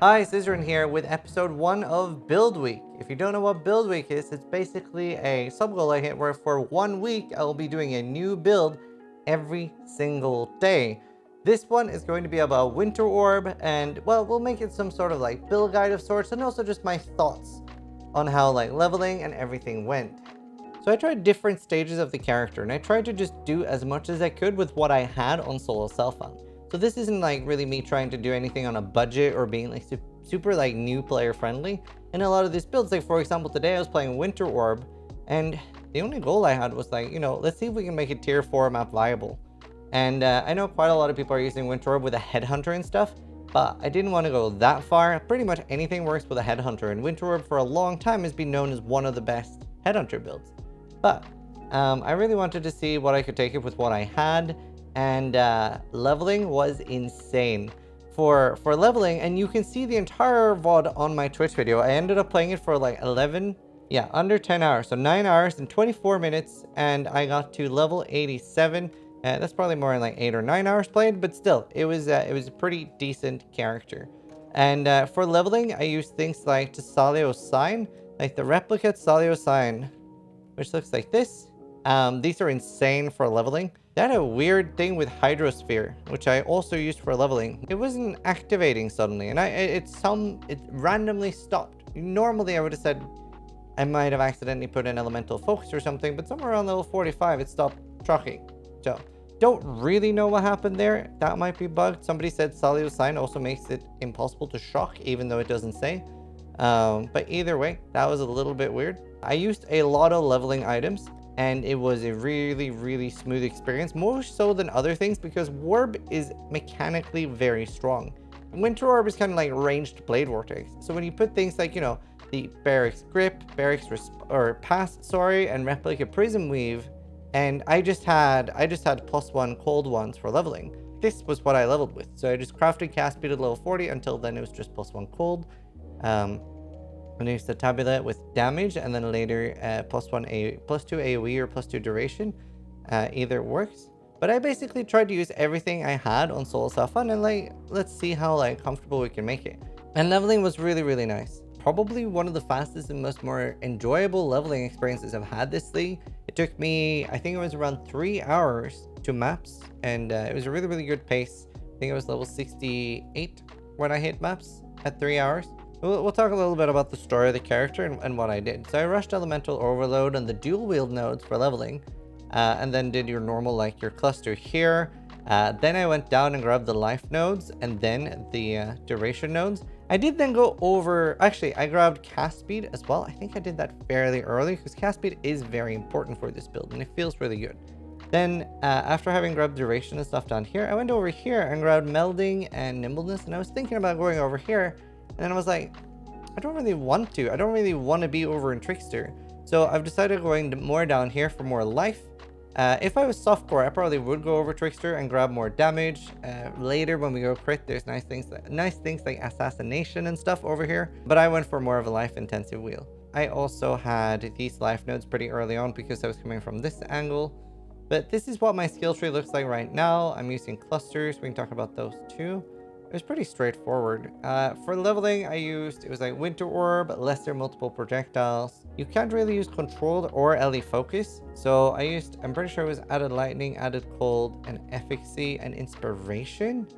Hi, Zizaran here with episode 1 of Build Week. If you don't know what Build Week is, it's basically a sub-goal I hit where for 1 week I will be doing a new build every single day. This one is going to be about Winter Orb and, well, we'll make it some sort of like build guide of sorts and also just my thoughts on how like leveling and everything went. So I tried different stages of the character and I tried to just do as much as I could with what I had on solo self-found. So this isn't like really me trying to do anything on a budget or being like super like new player friendly. And a lot of these builds, like for example, today I was playing Winter Orb and the only goal I had was like, let's see if we can make a tier 4 map viable. And I know quite a lot of people are using Winter Orb with a headhunter and stuff, but I didn't want to go that far. Pretty much anything works with a headhunter, and Winter Orb for a long time has been known as one of the best headhunter builds. But I really wanted to see what I could take it with what I had. And leveling was insane for leveling, and you can see the entire VOD on my Twitch video. I ended up playing it for like under 10 hours, so 9 hours and 24 minutes, and I got to level 87. That's probably more in like 8 or 9 hours played, but still, it was a pretty decent character. And for leveling, I used things like Tasalio's sign, like the replicate Salio sign, which looks like this. These are insane for leveling. They had a weird thing with Hydrosphere, which I also used for leveling. It wasn't activating suddenly, and it randomly stopped. Normally, I would have said I might have accidentally put an elemental focus or something, but somewhere around level 45, it stopped trucking. So, don't really know what happened there. That might be bugged. Somebody said Salio's sign also makes it impossible to shock, even though it doesn't say. But either way, that was a little bit weird. I used a lot of leveling items, and it was a really smooth experience, more so than other things, because Orb is mechanically very strong. Winter Orb is kind of like ranged Blade Vortex. So when you put things like, the Barracks Grip, Pass, and Replica Prism Weave, and I just had +1 cold ones for leveling. This was what I leveled with. So I just crafted cast speed at level 40. Until then it was just +1 cold. And I used the tabula with damage, and then later +2 AoE or +2 duration. Either works. But I basically tried to use everything I had on solo self-found, and let's see how comfortable we can make it. And leveling was really nice. Probably one of the fastest and more enjoyable leveling experiences I've had this league. It took me, I think it was around 3 hours to maps, and it was a really good pace. I think it was level 68 when I hit maps at 3 hours. We'll talk a little bit about the story of the character and what I did. So I rushed Elemental Overload and the dual wield nodes for leveling, and then did your normal, your cluster here. Then I went down and grabbed the life nodes and then the duration nodes. I did then go over, actually, I grabbed cast speed as well. I think I did that fairly early because cast speed is very important for this build and it feels really good. Then after having grabbed duration and stuff down here, I went over here and grabbed melding and nimbleness, and I was thinking about going over here. And then I was like, I don't really want to. I don't really want to be over in Trickster. So I've decided going more down here for more life. If I was softcore, I probably would go over Trickster and grab more damage. Later when we go crit, there's nice things like assassination and stuff over here. But I went for more of a life intensive wheel. I also had these life nodes pretty early on because I was coming from this angle. But this is what my skill tree looks like right now. I'm using clusters. We can talk about those too. It was pretty straightforward. For leveling, it was like Winter Orb, lesser multiple projectiles. You can't really use controlled or LE focus. So I'm pretty sure it was added lightning, added cold, and efficacy and inspiration.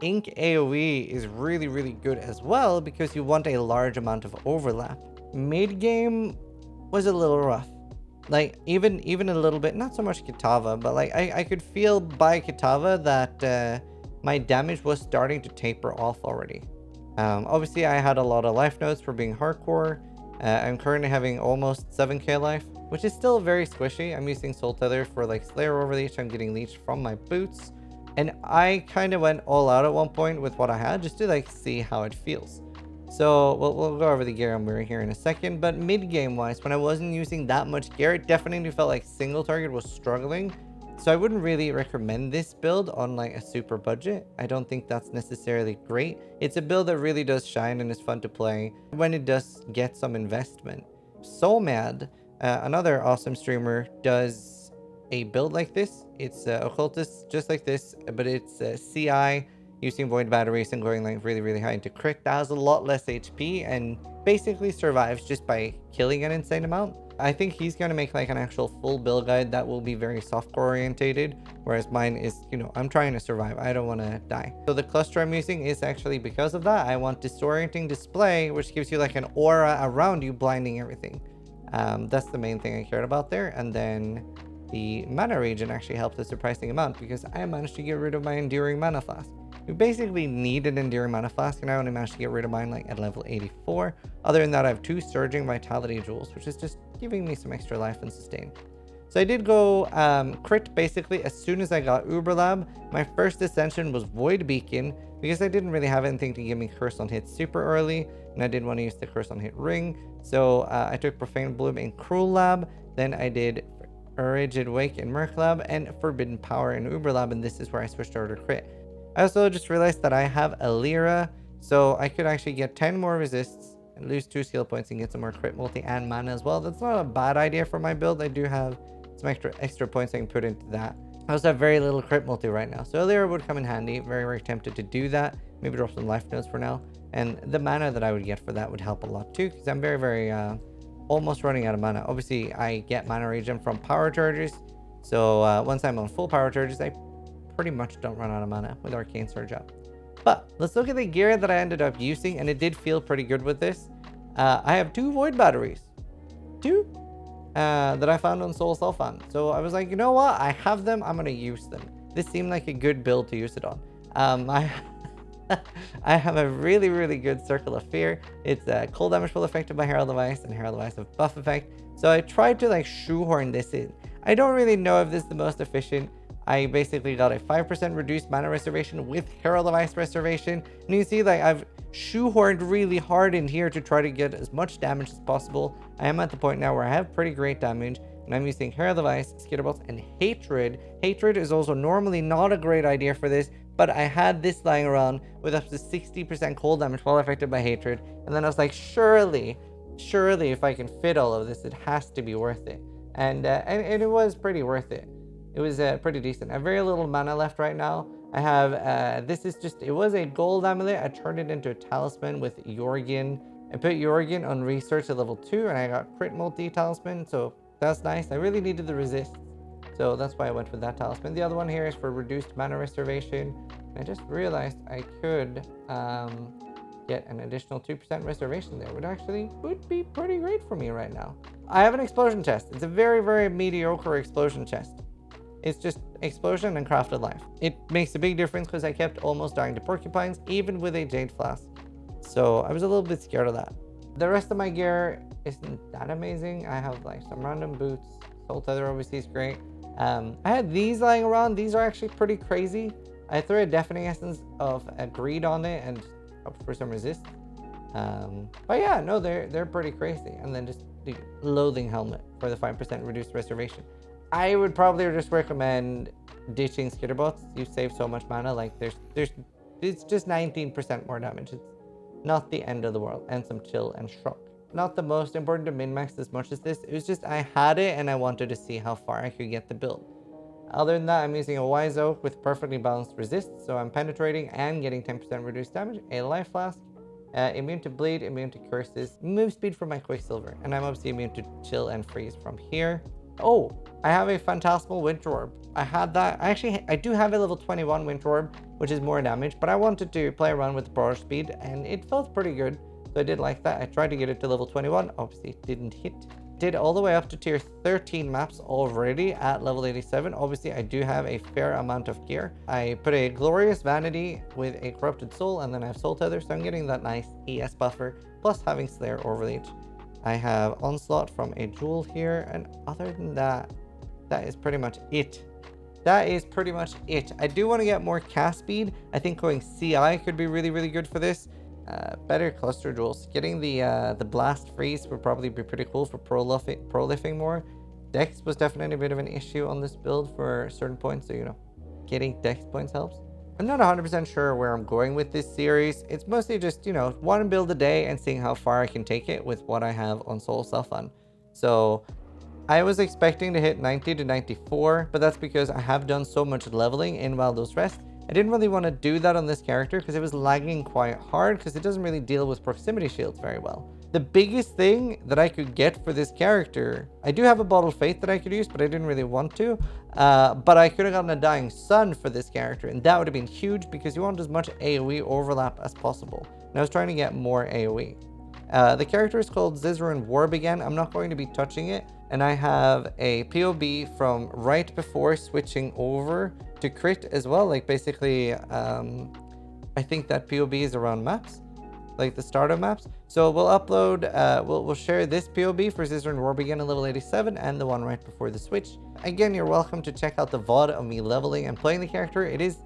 Ink AoE is really good as well because you want a large amount of overlap. Mid game was a little rough. Even a little bit, not so much Kitava, but I could feel by Kitava that my damage was starting to taper off already. Obviously, I had a lot of life nodes for being hardcore. I'm currently having almost 7k life, which is still very squishy. I'm using Soul Tether for Slayer Overleach. I'm getting leech from my boots. And I kind of went all out at one point with what I had just to see how it feels. So we'll go over the gear I'm wearing here in a second. But mid-game wise, when I wasn't using that much gear, it definitely felt like single target was struggling. So I wouldn't really recommend this build on a super budget. I don't think that's necessarily great. It's a build that really does shine and is fun to play when it does get some investment. So Mad, another awesome streamer, does a build like this. It's Occultist just like this, but it's CI using void batteries and going like really high into crit. That has a lot less HP and basically survives just by killing an insane amount. I think he's going to make like an actual full build guide that will be very softcore orientated, whereas mine is, you know, I'm trying to survive. I don't want to die. So the cluster I'm using is actually because of that. I want disorienting display, which gives you like an aura around you, blinding everything. That's the main thing I cared about there. And then the mana regen actually helped a surprising amount because I managed to get rid of my enduring mana flask. You basically need an enduring mana flask, and I only managed to get rid of mine like at level 84. Other than that, I have 2 surging vitality jewels, which is just giving me some extra life and sustain. So I did go crit basically as soon as I got Uber Lab. My first ascension was Void Beacon because I didn't really have anything to give me Curse on Hit super early, and I didn't want to use the Curse on Hit ring. So I took Profane Bloom in Cruel Lab, then I did Rigid Wake in Merc Lab, and Forbidden Power in Uber Lab, and this is where I switched over to crit. I also just realized that I have a Lyra, so I could actually get 10 more resists and lose 2 skill points and get some more crit multi and mana as well. That's not a bad idea for my build. I do have some extra points I can put into that. I also have very little crit multi right now, so a Lyra would come in handy. Very tempted to do that. Maybe drop some life notes for now. And the mana that I would get for that would help a lot too, because I'm very almost running out of mana. Obviously, I get mana regen from power charges, so once I'm on full power charges, I pretty much don't run out of mana with Arcane Surge up. But let's look at the gear that I ended up using, and it did feel pretty good with this. I have 2 void batteries. 2? That I found on Soul Self-Fan. So I was like, you know what? I have them. I'm going to use them. This seemed like a good build to use it on. I have a really good Circle of Fear. It's a cold damage full affected by Herald of Ice, and Herald of Ice have buff effect. So I tried to like shoehorn this in. I don't really know if this is the most efficient. I basically got a 5% reduced mana reservation with Herald of Ice reservation. And you can see like I've shoehorned really hard in here to try to get as much damage as possible. I am at the point now where I have pretty great damage, and I'm using Herald of Ice, Skitterbolts, and Hatred. Hatred is also normally not a great idea for this, but I had this lying around with up to 60% cold damage while affected by Hatred. And then I was like, surely if I can fit all of this, it has to be worth it. And it was pretty worth it. It was pretty decent. I have very little mana left right now. I have, it was a gold amulet. I turned it into a talisman with Yorgin. I put Yorgin on research at level 2, and I got crit multi talisman, so that's nice. I really needed the resist, so that's why I went with that talisman. The other one here is for reduced mana reservation. I just realized I could get an additional 2% reservation there, which actually would be pretty great for me right now. I have an explosion chest. It's a very mediocre explosion chest. It's just explosion and crafted life. It makes a big difference because I kept almost dying to porcupines, even with a jade flask. So I was a little bit scared of that. The rest of my gear isn't that amazing. I have like some random boots. Soul Tether obviously is great. I had these lying around. These are actually pretty crazy. I threw a Deafening Essence of Greed on it and hoped for some resist. But yeah, no, they're pretty crazy. And then just the Loathing Helmet for the 5% reduced reservation. I would probably just recommend ditching Skitterbots. You save so much mana. Like it's just 19% more damage. It's not the end of the world. And some chill and shrug. Not the most important to min-max as much as this. It was just I had it and I wanted to see how far I could get the build. Other than that, I'm using a Wise Oak with perfectly balanced resist, so I'm penetrating and getting 10% reduced damage. A Life Flask, immune to bleed, immune to curses, move speed from my Quicksilver, and I'm obviously immune to chill and freeze from here. Oh, I have a Phantasmal Winter Orb. I had that. I do have a level 21 Winter Orb, which is more damage, but I wanted to play around with the barrage speed, and it felt pretty good. So I did like that. I tried to get it to level 21. Obviously, it didn't hit. Did all the way up to tier 13 maps already at level 87. Obviously, I do have a fair amount of gear. I put a Glorious Vanity with a Corrupted Soul, and then I have Soul Tether, so I'm getting that nice ES buffer, plus having Slayer Overreach. I have Onslaught from a Jewel here, and other than that, that is pretty much it. That is pretty much it. I do want to get more cast speed. I think going CI could be really good for this. Better cluster jewels. Getting the blast freeze would probably be pretty cool for prolifing more. Dex was definitely a bit of an issue on this build for certain points, so you know, getting Dex points helps. I'm not 100% sure where I'm going with this series. It's mostly just, you know, one build a day and seeing how far I can take it with what I have on Soul Self-Fan. So I was expecting to hit 90 to 94, but that's because I have done so much leveling in Wildos Rest. I didn't really want to do that on this character because it was lagging quite hard because it doesn't really deal with proximity shields very well. The biggest thing that I could get for this character, I do have a Bottle of Faith that I could use, but I didn't really want to. But I could have gotten a Dying Sun for this character, and that would have been huge because you want as much AoE overlap as possible. And I was trying to get more AoE. The character is called Zizaran Warb again. I'm not going to be touching it. And I have a POB from right before switching over to crit as well. Like basically, I think that POB is around maps, like the start of maps. So we'll upload, we'll share this POB for Zizaran Warb again in level 87 and the one right before the switch. Again, you're welcome to check out the VOD of me leveling and playing the character. It is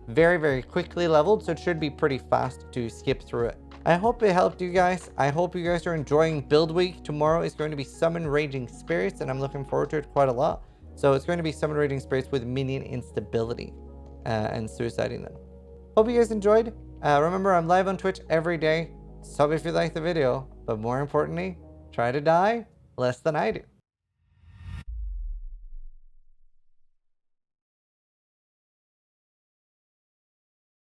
very, very quickly leveled, so it should be pretty fast to skip through it. I hope it helped you guys. I hope you guys are enjoying Build Week. Tomorrow is going to be Summon Raging Spirits, and I'm looking forward to it quite a lot. So it's going to be Summon Raging Spirits with minion instability and suiciding them. Hope you guys enjoyed. Remember, I'm live on Twitch every day. Sub if you like the video, but more importantly, try to die less than I do.